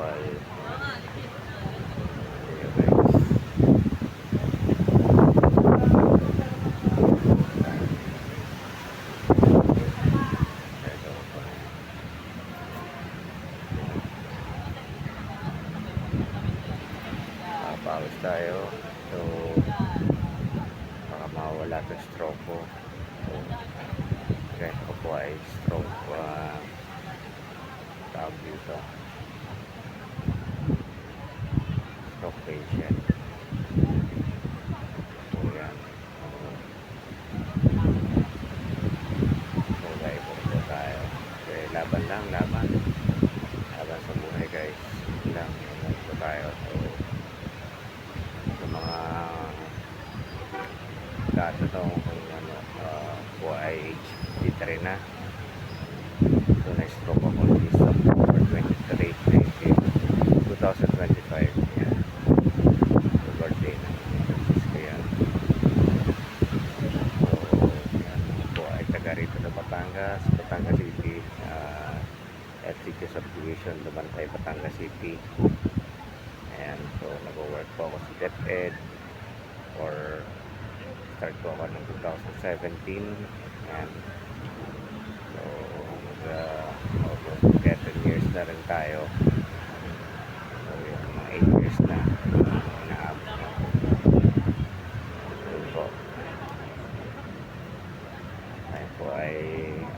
oval. Ayan, guys. Ito pa. Pawis tayo. So, baka mawala ito stroke ko. So, okay, ako po ay stroke tawag dito. Stroke patient. So, yan. So, guys, po tayo. Okay, laban lang, laban. Laban sa buhay, guys. Lang, po tayo. So, sa mga tatanong kung ano, po ay dito rin na. So, na-stroke ako this October 23, 2025. Yan. So, birthday ng Francisco yan. So, yan po ay taga rito sa Batangas, Batangas City. FCQ Subdivision, Lumantay, Batangas City. Ayan, so nag-work po ako sa DepEd or start po ako ng 2017. Ayan, so almost 7 years na rin tayo. So yun, mga 8 years na na-up. Yun po. Ayan po ay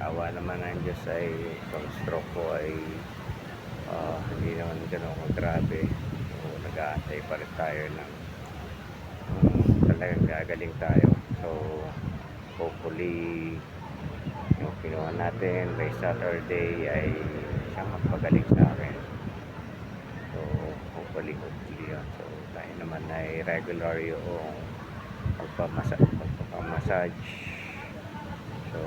awa naman ng Diyos ay itong stroke ko ay hindi naman gano'n grabe. Nag-aantay pa rin tayo ng talagang gagaling tayo. So hopefully yung kinuha natin by Saturday ay siyang magpagaling sa akin. So hopefully yun. So tayo naman ay regular yung magpapamassage. So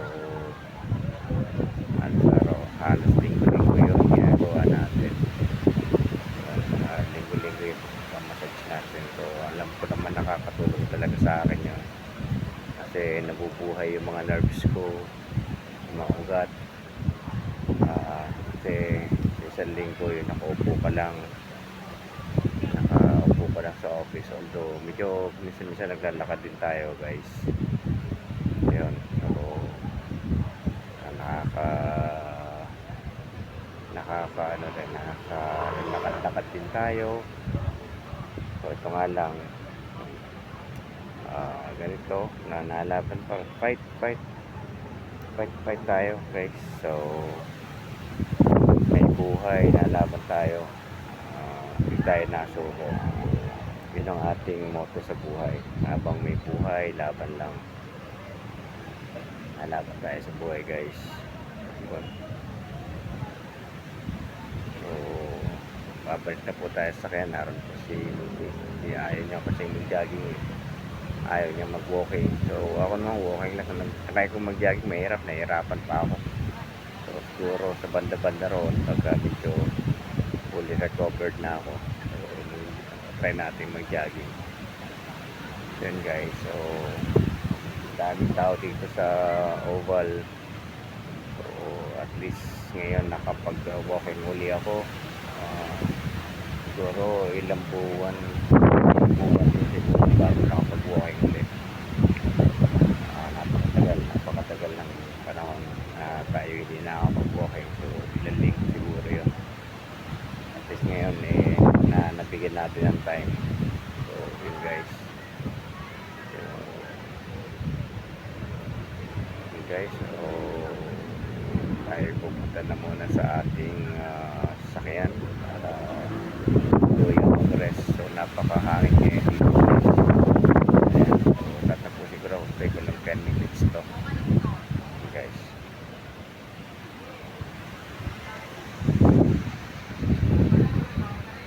halos linggo-linggo yung ginagawa natin. Linggo-linggo yung pamassage natin. So alam ko naman nakakatulong talaga sa akin yun, kasi nabubuhay yung mga nerves ko, yung mga ugat. Kasi isang linggo yun nakaupo ka lang sa office, although medyo minsan naglalakad din tayo, guys. Ayun, so nakakadakad din tayo. So ito nga lang, ganito na nalaban pa, fight tayo, guys. So may buhay, nalaban tayo, hindi tayo nasuko. Yun ang ating motto sa buhay. Habang may buhay, laban lang. Nalaban tayo sa buhay, guys. So babalik na po tayo sa kanya. Naroon po si Lucy. Ayaw niya kasi mag-jogging, ayaw niya mag-walking. So ako naman walking lang. Kanay kong mag-jogging, nahihirapan pa ako. So siguro sa banda-banda roon, pagka medyo fully recovered na ako, so try natin mag-jogging. Then guys, so daming tao dito sa oval. So at least ngayon nakapag-walking uli ako. Siguro ilang buwan din siguro bago nakapag-walking ulit. Napakatagal ng panahon na tayo hindi nakapag-walking. So ilang linggo siguro yun. At least ngayon nabigyan natin ng time. So yun, guys. So tayo pupunta na muna sa ating